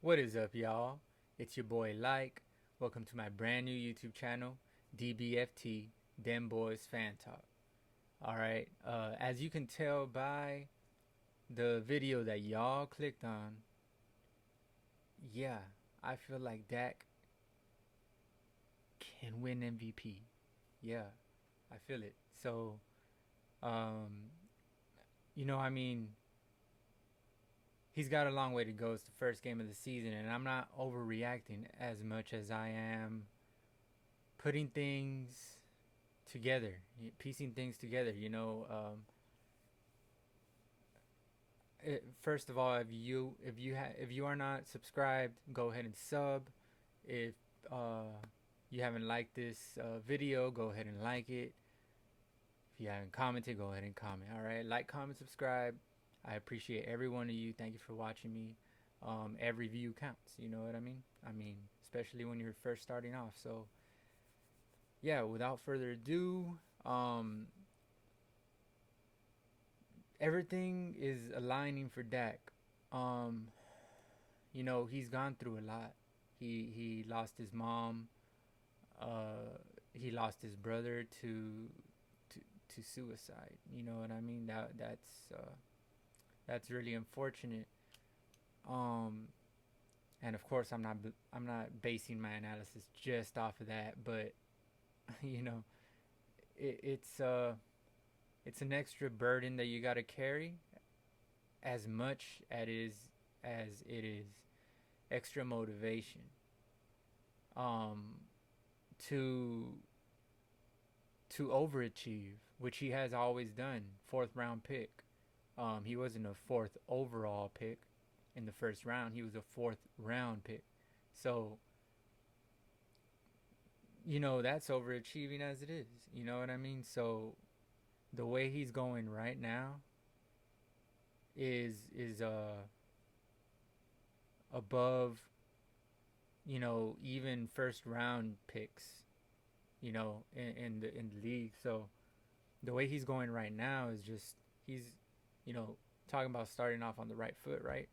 What is up, y'all? It's your boy Like. Welcome to my brand new YouTube channel, DBFT, Dem Boys Fan Talk. Alright, as you can tell by the video that y'all clicked on, yeah, I feel like Dak can win MVP. Yeah, I feel it. So, um, I mean, he's got a long way to go. It's the first game of the season, and I'm not overreacting as much as I am putting things together, piecing things together. First of all, if you are not subscribed, go ahead and sub. If you haven't liked this video, go ahead and like it. If you haven't commented, go ahead and comment. All right, like, comment, subscribe. I appreciate every one of you. Thank you for watching me. Every view counts. You know what I mean? Especially when you're first starting off. So, yeah. Without further ado, everything is aligning for Dak. Um, he's gone through a lot. He lost his mom. He lost his brother to to suicide. You know what I mean? That's really unfortunate. Um, and of course, I'm not basing my analysis just off of that, but you know, it, it's uh it's an extra burden that you got to carry as much as it is extra motivation um to to overachieve, which he has always done. Fourth round pick. He wasn't a fourth overall pick in the first round. He was a fourth round pick. So, that's overachieving as it is. You know what I mean? So the way he's going right now is above, even first round picks, in the league. So the way he's going right now is just he's, you know, talking about starting off on the right foot, right?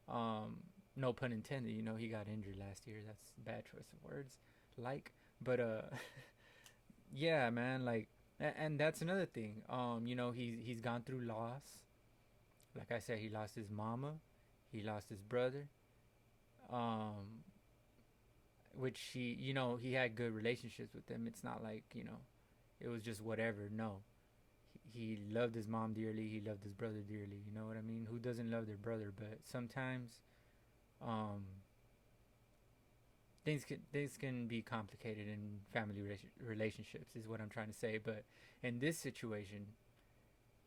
Um, no pun intended. He got injured last year. That's a bad choice of words, like, but yeah, man, like, and that's another thing. He's gone through loss. Like I said, he lost his mama, he lost his brother. Um, which he had good relationships with them. It's not like it was just whatever. No, he loved his mom dearly. He loved his brother dearly. You know what I mean? Who doesn't love their brother? But sometimes, um, things can be complicated in family relationships. Is what I'm trying to say. But in this situation,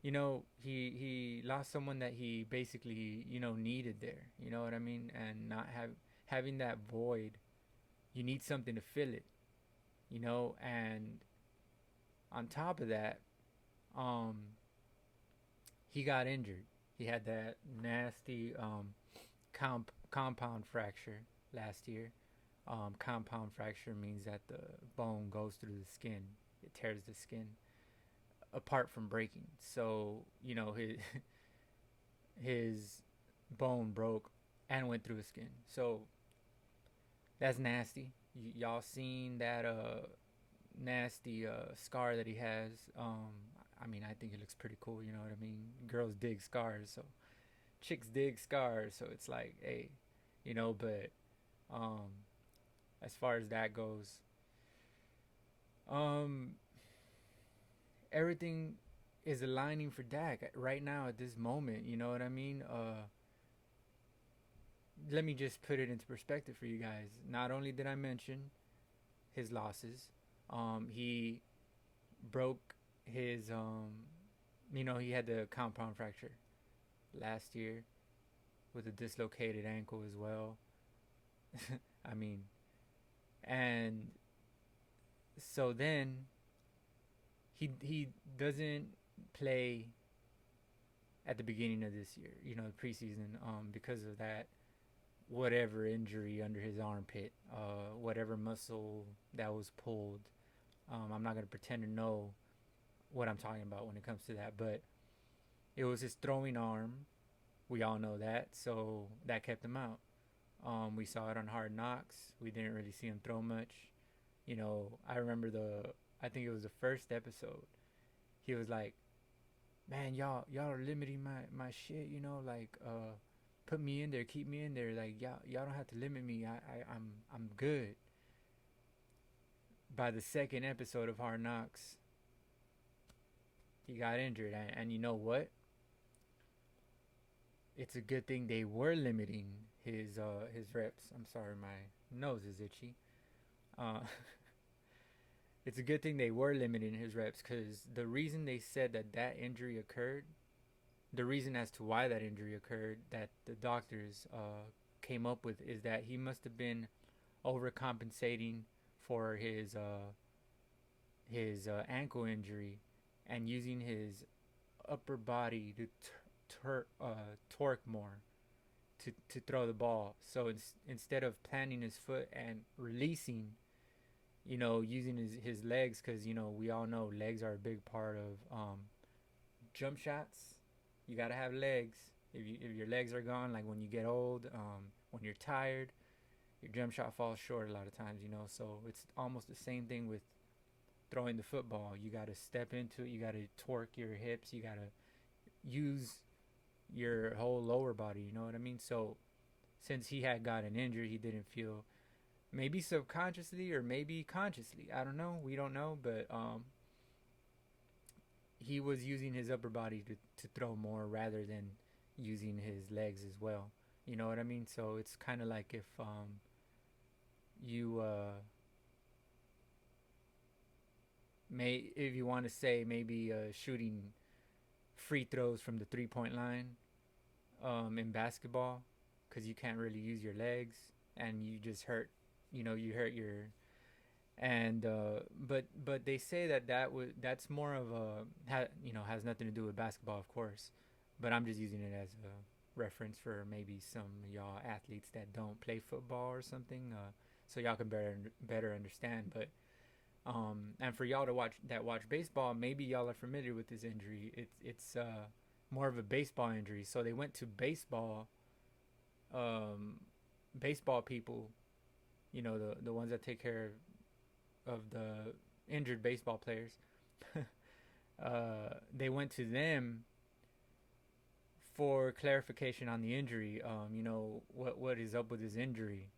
he lost someone that he basically needed there. You know what I mean? And not having that void, you need something to fill it. And on top of that, um, he got injured. He had that nasty compound fracture last year. Compound fracture means that the bone goes through the skin. It tears the skin apart from breaking. So his his bone broke and went through his skin. So that's nasty. Y'all seen that nasty scar that he has? I think it looks pretty cool. You know what I mean? Girls dig scars, so chicks dig scars. So it's like, hey, But um, as far as that goes, um, everything is aligning for Dak right now at this moment. You know what I mean? Let me just put it into perspective for you guys. Not only did I mention his losses, he broke his he had the compound fracture last year with a dislocated ankle as well. I mean, and so then he doesn't play at the beginning of this year, preseason, because of that whatever injury under his armpit, whatever muscle that was pulled. I'm not gonna pretend to know what I'm talking about when it comes to that, but it was his throwing arm. We all know that, so that kept him out. We saw it on Hard Knocks. We didn't really see him throw much. I remember I think it was the first episode. He was like, "Man, y'all are limiting my shit. Like, put me in there, keep me in there. Like, y'all don't have to limit me. I'm good." By the second episode of Hard Knocks, he got injured, and you know what? It's a good thing they were limiting his reps. I'm sorry, my nose is itchy. Uh, it's a good thing they were limiting his reps, because the reason they said that injury occurred, the reason as to why that injury occurred, that the doctors came up with, is that he must have been overcompensating for his ankle injury, and using his upper body to torque more to throw the ball. So instead of planting his foot and releasing, using his legs, because we all know legs are a big part of jump shots. You gotta have legs. If your legs are gone, like when you get old, when you're tired, your jump shot falls short a lot of times. So it's almost the same thing with throwing the football. You gotta step into it. You gotta torque your hips. You gotta use your whole lower body. You know what I mean? So since he had gotten injured, he didn't feel, maybe subconsciously or maybe consciously, I don't know, we don't know, but he was using his upper body to throw more rather than using his legs as well. You know what I mean? So it's kind of like if you if you want to say, maybe shooting free throws from the 3-point line in basketball, because you can't really use your legs, and you just hurt, you hurt your, and but they say that's more of a, has nothing to do with basketball, of course, but I'm just using it as a reference for maybe some y'all athletes that don't play football or something, so y'all can better understand. But and for y'all that watch baseball, maybe y'all are familiar with this injury. It's more of a baseball injury. So they went to baseball people, the ones that take care of the injured baseball players. They went to them for clarification on the injury. What is up with his injury?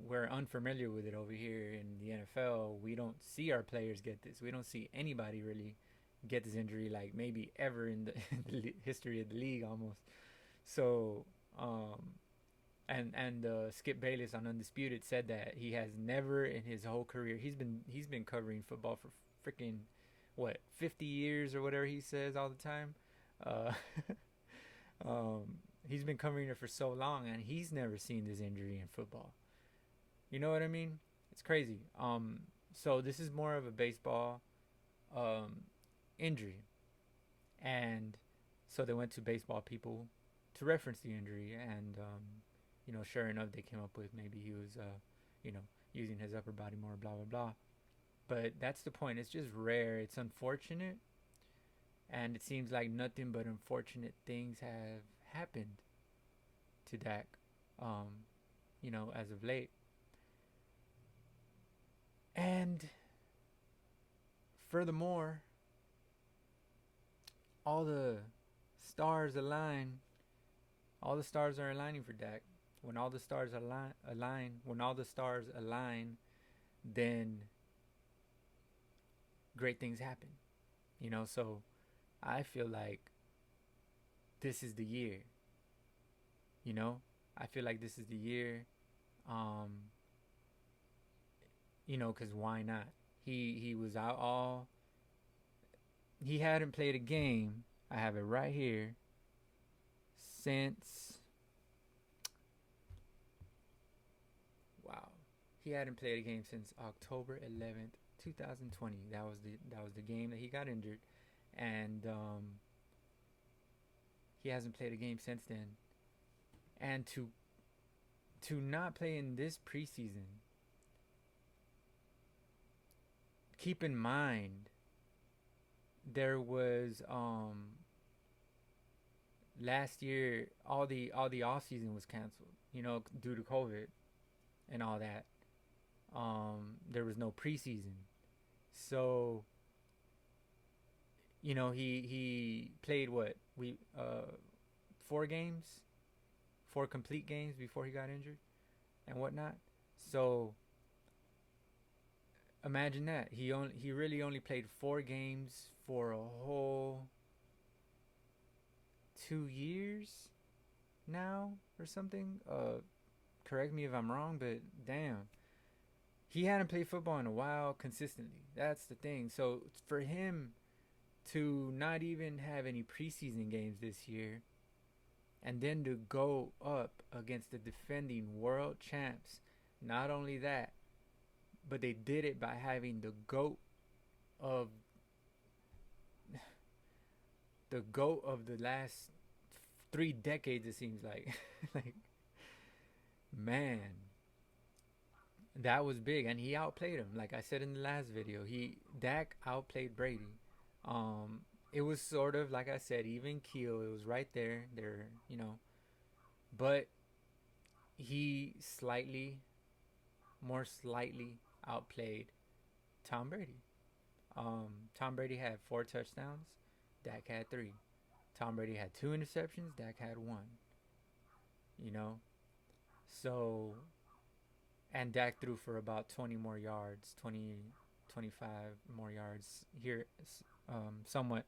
We're unfamiliar with it over here in the NFL. We don't see our players get this. We don't see anybody really get this injury, like maybe ever in the history of the league, almost. So, and Skip Bayless on Undisputed said that he has never in his whole career, he's been covering football for freaking 50 years or whatever he says all the time. Uh, he's been covering it for so long, and he's never seen this injury in football. You know what I mean? It's crazy. So this is more of a baseball injury, and so they went to baseball people to reference the injury, and sure enough, they came up with maybe he was, using his upper body more, blah blah blah. But that's the point. It's just rare. It's unfortunate, and it seems like nothing but unfortunate things have happened to Dak, as of late. And furthermore, all the stars align. All the stars are aligning for Dak. When all the stars when all the stars align, then great things happen. So I feel like this is the year. I feel like this is the year. Because why not? He was out all. He hadn't played a game. I have it right here. Since, wow, he hadn't played a game since October 11th, 2020. That was the game that he got injured, and he hasn't played a game since then. And to not play in this preseason, keep in mind there was last year all the off season was canceled, you know, due to COVID and all that. There was no preseason, so you know he played what we 4 games, 4 complete games before he got injured and whatnot. So imagine that he really only played 4 games for a whole 2 years now or something. Correct me if I'm wrong, but damn, he hadn't played football in a while consistently. That's the thing. So for him to not even have any preseason games this year and then to go up against the defending world champs, not only that, but they did it by having of the goat of the last 3 decades, it seems like. Like, man, that was big, and he outplayed him. Like I said in the last video, Dak outplayed Brady. It was sort of like I said, even keel. It was right there, but he more slightly outplayed Tom Brady. Tom Brady had 4 touchdowns. Dak had 3. Tom Brady had 2 interceptions. Dak had 1. You know, so and Dak threw for about 20 more yards, 20, 25 more yards here, somewhat.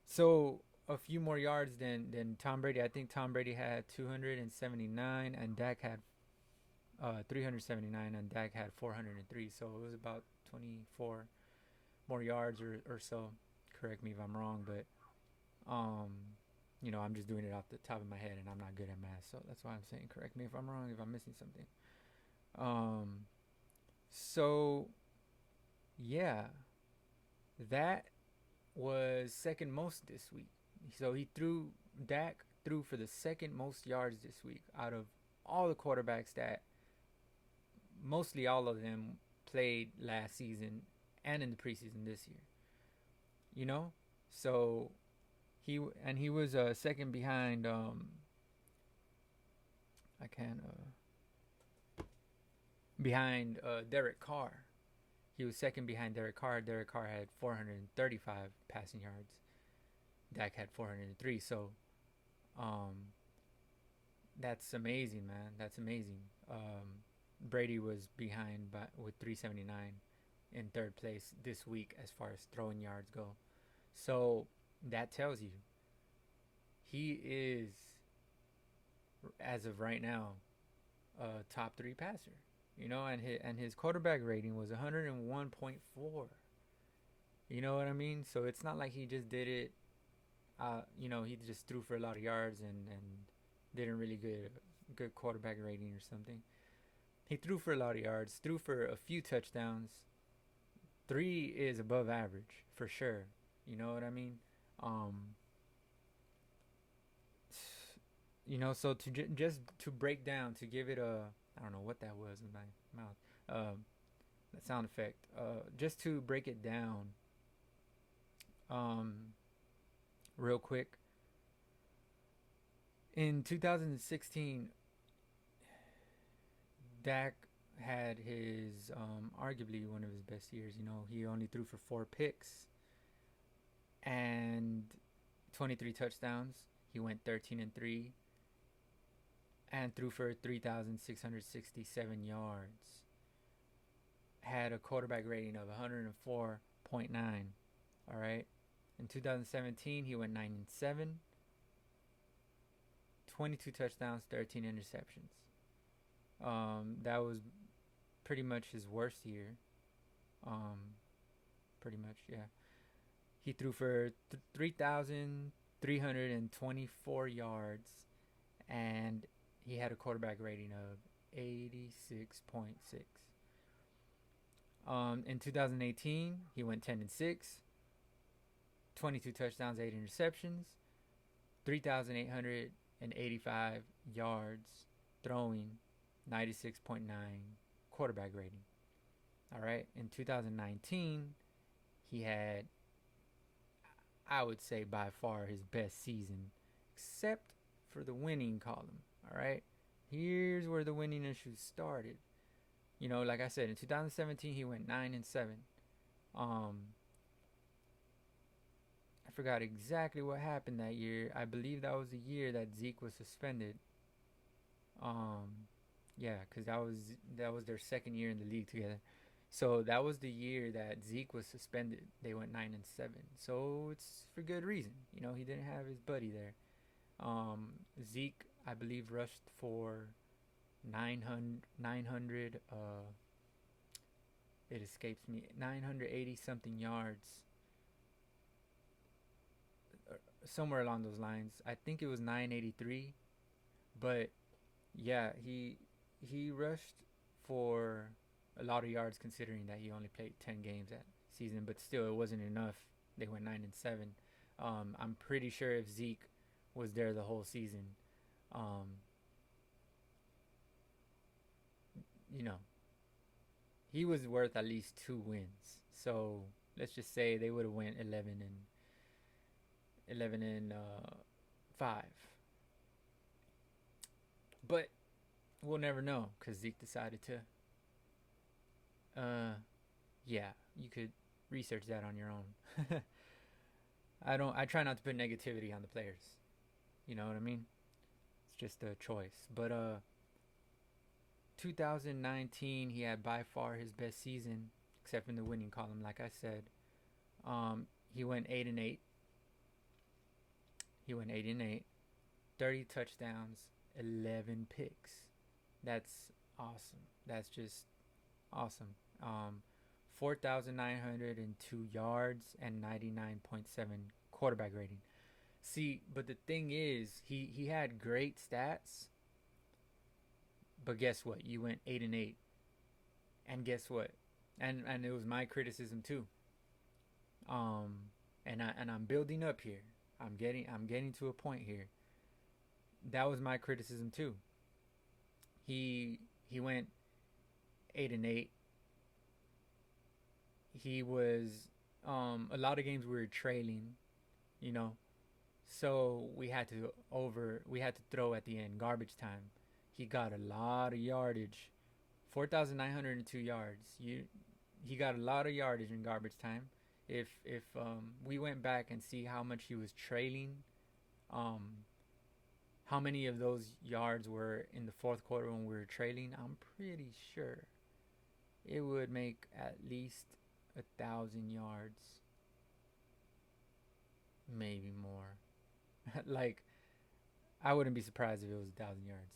So a few more yards than Tom Brady. I think Tom Brady had 279 and Dak had 379 and Dak had 403. So it was about 24 more yards or so. Correct me if I'm wrong, but I'm just doing it off the top of my head and I'm not good at math, so that's why I'm saying correct me if I'm wrong, if I'm missing something. So yeah, that was second most this week. So Dak threw for the second most yards this week out of all the quarterbacks that mostly all of them played last season and in the preseason this year. You know, so he was second behind I can't behind Derek Carr. He was second behind Derek Carr. Derek Carr had 435 passing yards. Dak had 403. So, that's amazing, man. That's amazing. Brady was behind with 379 in third place this week as far as throwing yards go. So that tells you he is, as of right now, a top 3 passer. And his quarterback rating was 101.4. You know what I mean? So it's not like he just did it. He just threw for a lot of yards and didn't really get a good quarterback rating or something. He threw for a lot of yards, threw for a few touchdowns. 3 is above average for sure. You know what I mean? So just to break down, to give it I don't know what that was in my mouth. That sound effect. Just to break it down, real quick. In 2016, Dak had his arguably one of his best years. He only threw for 4 picks and 23 touchdowns. He went 13-3 and threw for 3,667 yards. Had a quarterback rating of 104.9. All right. In 2017, he went 9-7, 22 touchdowns, 13 interceptions. That was pretty much his worst year. Pretty much, yeah. He threw for 3,324 yards, and he had a quarterback rating of 86.6. In 2018, he went 10-6, 22 touchdowns, 8 interceptions, 3,885 yards throwing, 96.9 quarterback rating. All right. In 2019, he had, I would say, by far his best season, except for the winning column. All right, here's where the winning issues started. Like I said, in 2017 he went 9-7. Um, I forgot exactly what happened that year. I believe that was the year that Zeke was suspended. Um, yeah, because that was their second year in the league together. So that was the year that Zeke was suspended. They went 9-7. So it's for good reason. He didn't have his buddy there. Zeke, I believe, rushed for 900 it escapes me, 980 something yards, somewhere along those lines. I think it was 983, but yeah, he rushed for a lot of yards considering that he only played 10 games that season, but still it wasn't enough. They went 9-7. I'm pretty sure if Zeke was there the whole season, um, you know, he was worth at least 2 wins. So let's just say they would have went 11 and 5. But we'll never know because Zeke decided to. Yeah, you could research that on your own. I try not to put negativity on the players. You know what I mean? It's just a choice. But 2019, he had by far his best season, except in the winning column, like I said. He went 8-8. He went 8-8. 30 touchdowns, 11 picks. That's awesome. That's just awesome. 4,902 yards and 99.7 quarterback rating. See, but the thing is, he had great stats. But guess what? You went 8-8. And guess what? And it was my criticism too. And I'm building up here. I'm getting to a point here. That was my criticism too. He went 8-8. He was a lot of games we were trailing, you know. So we had to throw at the end, garbage time. He got a lot of yardage. 4,902 yards. He got a lot of yardage in garbage time. If we went back and see how much he was trailing, how many of those yards were in the fourth quarter when we were trailing, I'm pretty sure it would make at least 1,000 yards, maybe more. Like, I wouldn't be surprised if it was 1,000 yards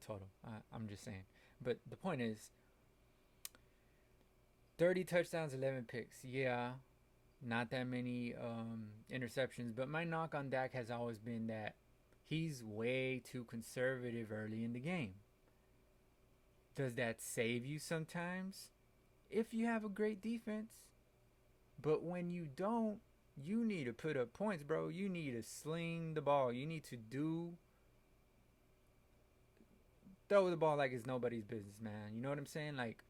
total. I'm just saying. But the point is, 30 touchdowns, 11 picks. Yeah, not that many interceptions. But my knock on Dak has always been that he's way too conservative early in the game. Does that save you sometimes? If you have a great defense. But when you don't, you need to put up points, bro. You need to sling the ball. You need to throw the ball like it's nobody's business, man. You know what I'm saying? Like,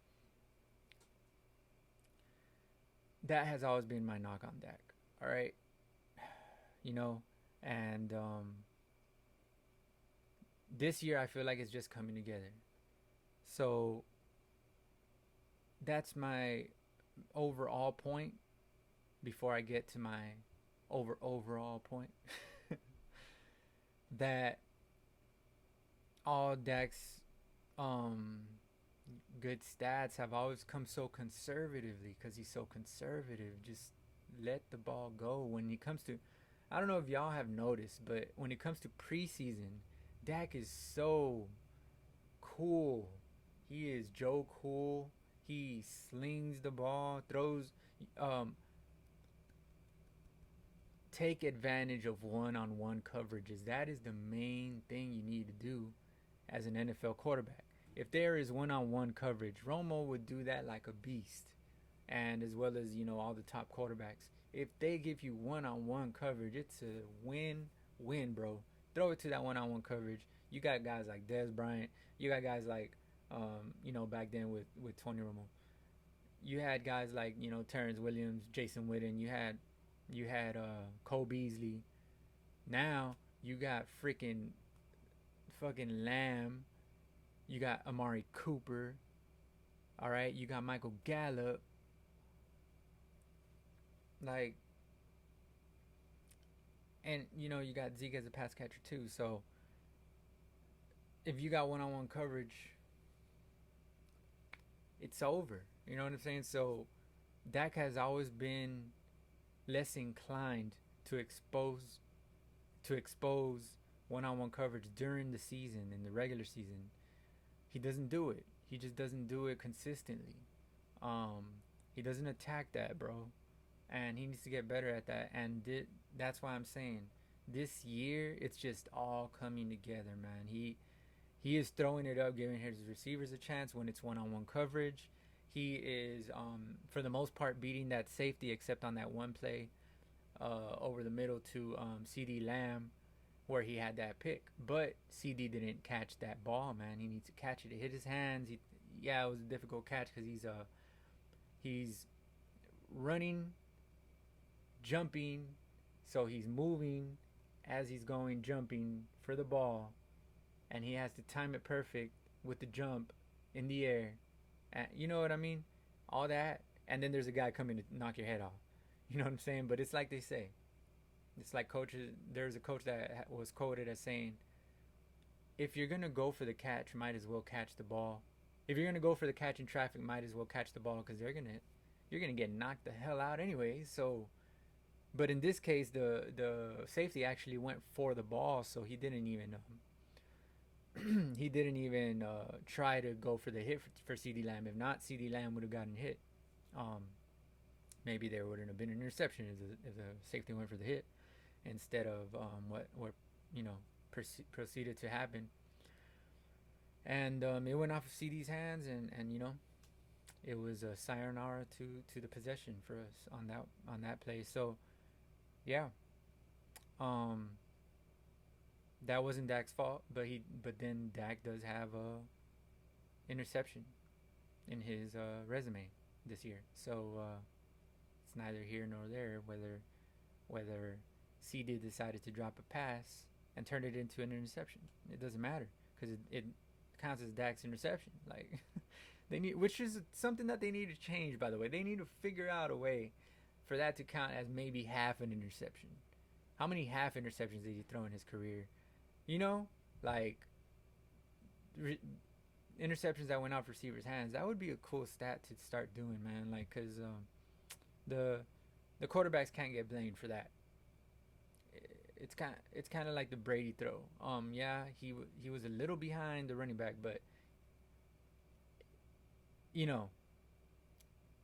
that has always been my knock on Dak. All right, and this year I feel like it's just coming together. So that's my overall point. Before I get to my overall point, that all Dak's good stats have always come so conservatively because he's so conservative. Just let the ball go when it comes to. I don't know if y'all have noticed, but when it comes to preseason, Dak is so cool. He is Joe Cool. He slings the ball, throws. Take advantage of one-on-one coverages. That is the main thing you need to do as an NFL quarterback. If there is one-on-one coverage, Romo would do that like a beast. And as well as, all the top quarterbacks. If they give you one-on-one coverage, it's a win-win, bro. Throw it to that one-on-one coverage. You got guys like Dez Bryant. You got guys like, back then with Tony Romo. You had guys like, Terrence Williams, Jason Witten. You had Cole Beasley. Now You got freaking fucking Lamb. You got Amari Cooper. All right, you got Michael Gallup. Like, and you got Zeke as a pass catcher too. So if you got one-on-one coverage, it's over. You know what I'm saying? So Dak has always been less inclined to expose one-on-one coverage during the season, in the regular season. He doesn't do it. He just doesn't do it consistently. Um, he doesn't attack that, bro, and he needs to get better at that. And that's why I'm saying this year it's just all coming together, man. He is throwing it up, giving his receivers a chance when it's one-on-one coverage. He is, for the most part, beating that safety, except on that one play over the middle to CD Lamb, where he had that pick. But CD didn't catch that ball, man. He needs to catch it. It hit his hands. Yeah, it was a difficult catch because he's running, jumping, so he's moving as he's going, jumping for the ball, and he has to time it perfect with the jump in the air. You know what I mean? All that, and then there's a guy coming to knock your head off. You know what I'm saying? But it's like they say. It's like coaches. There's a coach that was quoted as saying, "If you're gonna go for the catch, might as well catch the ball. If you're gonna go for the catch in traffic, might as well catch the ball because you're gonna get knocked the hell out anyway." So, but in this case, the safety actually went for the ball, so he didn't even try to go for the hit for CD Lamb. If not, CD Lamb would have gotten hit. Maybe there wouldn't have been an interception if the safety went for the hit instead of what proceeded to happen. And it went off of CD's hands, and it was a sayonara to the possession for us on that play. So yeah, that wasn't Dak's fault, but then Dak does have a interception in his resume this year. So it's neither here nor there whether CD decided to drop a pass and turn it into an interception. It doesn't matter because it counts as Dak's interception. Like which is something that they need to change. By the way, they need to figure out a way for that to count as maybe half an interception. How many half interceptions did he throw in his career? Like interceptions that went off receivers' hands. That would be a cool stat to start doing, man. Like, cause the quarterbacks can't get blamed for that. It's kind of like the Brady throw. Yeah, he was a little behind the running back, but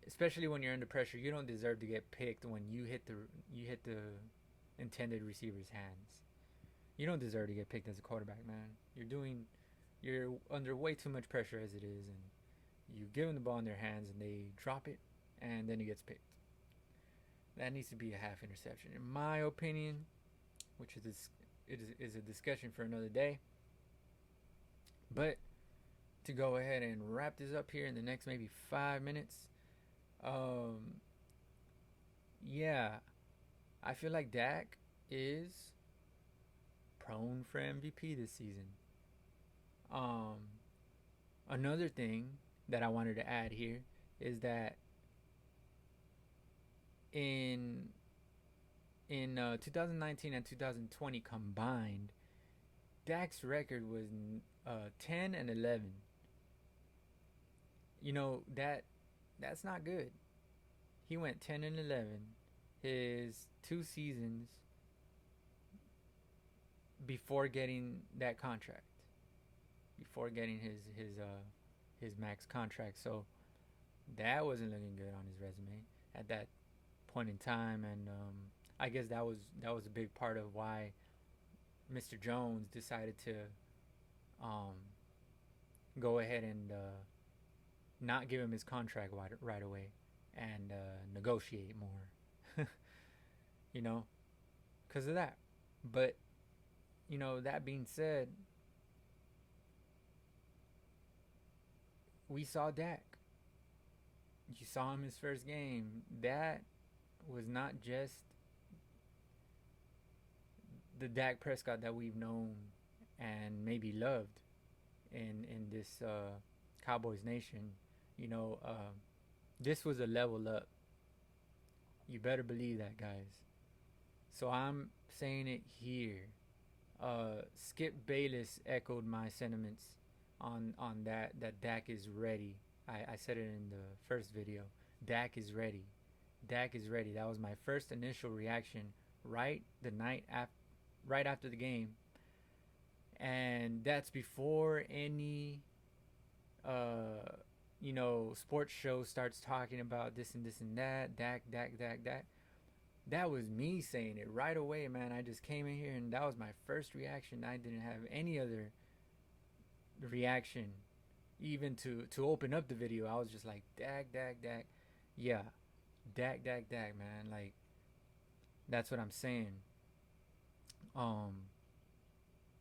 especially when you're under pressure, you don't deserve to get picked when you hit the intended receiver's hands. You don't deserve to get picked as a quarterback, man. You're under way too much pressure as it is, and you give them the ball in their hands and they drop it, and then it gets picked. That needs to be a half interception, in my opinion, which is a discussion for another day. But to go ahead and wrap this up here in the next maybe 5 minutes, yeah, I feel like Dak is prone for MVP this season. Another thing that I wanted to add here is that in 2019 and 2020 combined, Dak's record was 10 and 11. That's not good. He went 10 and 11 his 2 seasons before getting that contract, before getting his max contract. So that wasn't looking good on his resume at that point in time, and I guess that was a big part of why Mr. Jones decided to go ahead and not give him his contract right away and negotiate more, because of that. But that being said, we saw Dak. You saw him his first game. That was not just the Dak Prescott that we've known and maybe loved in this Cowboys Nation. You know, this was a level up. You better believe that, guys. So I'm saying it here. Skip Bayless echoed my sentiments on that Dak is ready. I said it in the first video. Dak is ready. Dak is ready. That was my first initial reaction right after the game, and that's before any sports show starts talking about this and this and that. Dak, Dak, Dak, Dak. That was me saying it right away, man. I just came in here and that was my first reaction. I didn't have any other reaction, even to open up the video. I was just like, Dak, Dak, Dak. Yeah, Dak, Dak, Dak, man. Like, that's what I'm saying. Um,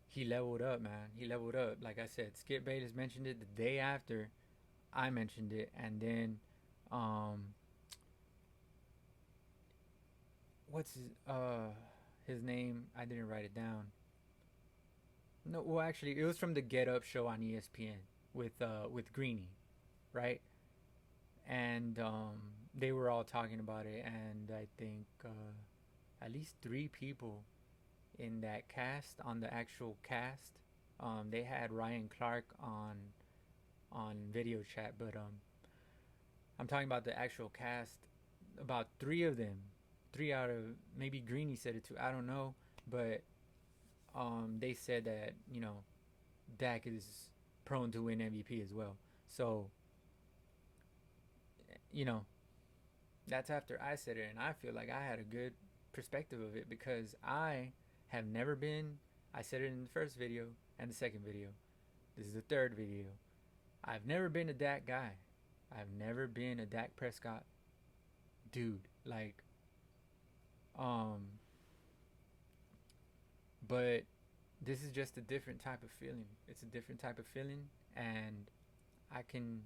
he leveled up, man. He leveled up. Like I said, Skip Bayless mentioned it the day after I mentioned it, and then, what's his name? I didn't write it down. No, well, actually, it was from the Get Up show on ESPN with Greeny, right? And they were all talking about it, and I think at least three people in that cast, on the actual cast, they had Ryan Clark on video chat, but I'm talking about the actual cast. About three of them, three out of, maybe Greeny said it too. I don't know, but they said that Dak is prone to win MVP as well. So that's after I said it, and I feel like I had a good perspective of it because I have never been. I said it in the first video and the second video. This is the third video. I've never been a Dak guy. I've never been a Dak Prescott dude. Like, but this is just a different type of feeling. It's a different type of feeling, and I can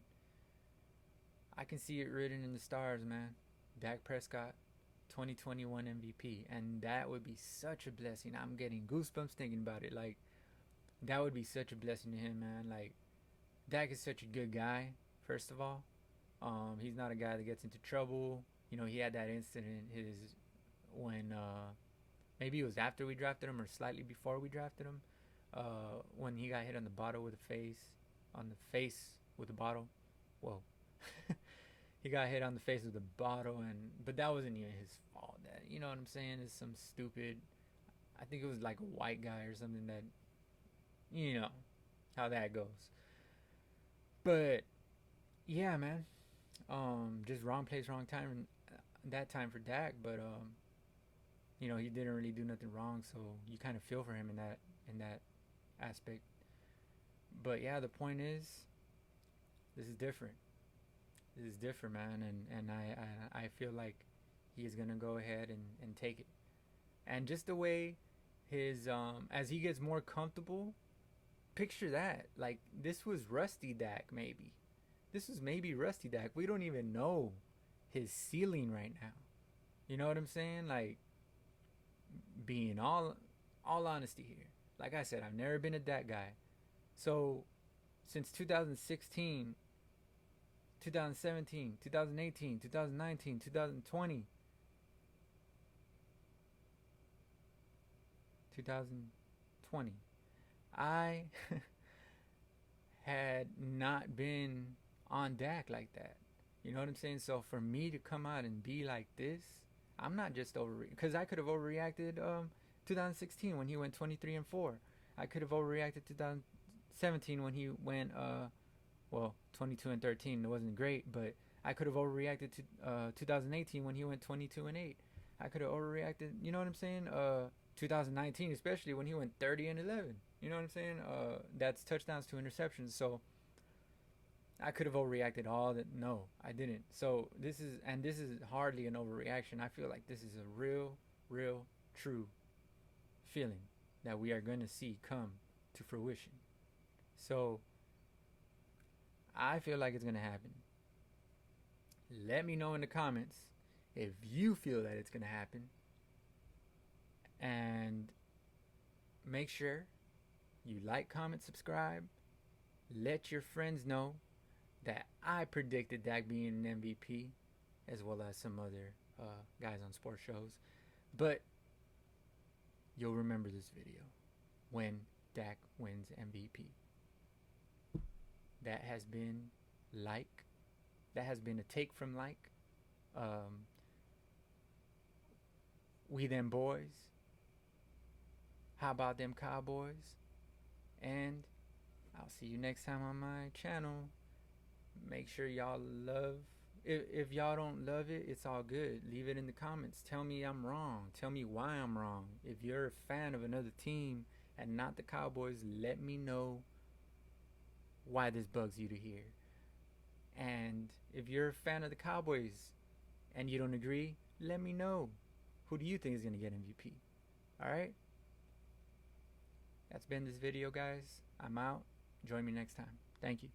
see it written in the stars, man. Dak Prescott, 2021 MVP, and that would be such a blessing. I'm getting goosebumps thinking about it. Like, that would be such a blessing to him, man. Like, Dak is such a good guy. First of all, he's not a guy that gets into trouble. He had that incident when maybe it was after we drafted him or slightly before we drafted him, when he got hit on the bottle with the face with a bottle. Whoa. He got hit on the face with a bottle, but that wasn't even his fault. That, you know what I'm saying, is some stupid, I think it was like a white guy or something, that, how that goes. But yeah, man, just wrong place, wrong time that time for Dak. But he didn't really do nothing wrong, so you kind of feel for him in that aspect. But yeah, the point is, this is different. This is different, man, and I feel like he is gonna go ahead and take it. And just the way his as he gets more comfortable, picture that. Like, this was rusty Dak, maybe. This was maybe rusty Dak. We don't even know his ceiling right now. You know what I'm saying? Like, being all honesty here. Like I said, I've never been a Dak guy. So since 2016, 2017, 2018, 2019, 2020, 2020, I had not been on Dak like that. You know what I'm saying? So for me to come out and be like this, I'm not just because I could have overreacted 2016 when he went 23-4. I could have overreacted 2017 when he went 22-13. It wasn't great, but I could have overreacted to 2018 when he went 22-8. I could have overreacted, you know what I'm saying? 2019, especially when he went 30-11. You know what I'm saying? That's touchdowns to interceptions. So I could have overreacted all that. No, I didn't. So this is hardly an overreaction. I feel like this is a real, true feeling that we are going to see come to fruition. So I feel like it's going to happen. Let me know in the comments if you feel that it's going to happen. And make sure you like, comment, subscribe. Let your friends know that I predicted Dak being an MVP, as well as some other guys on sports shows. But you'll remember this video when Dak wins MVP. That has been like. That has been a take from like. We them boys. How about them Cowboys? And I'll see you next time on my channel. Make sure y'all love. If y'all don't love it, it's all good. Leave it in the comments. Tell me I'm wrong. Tell me why I'm wrong. If you're a fan of another team and not the Cowboys, let me know why this bugs you to hear. And if you're a fan of the Cowboys and you don't agree, let me know. Who do you think is going to get MVP? Alright? That's been this video, guys. I'm out. Join me next time. Thank you.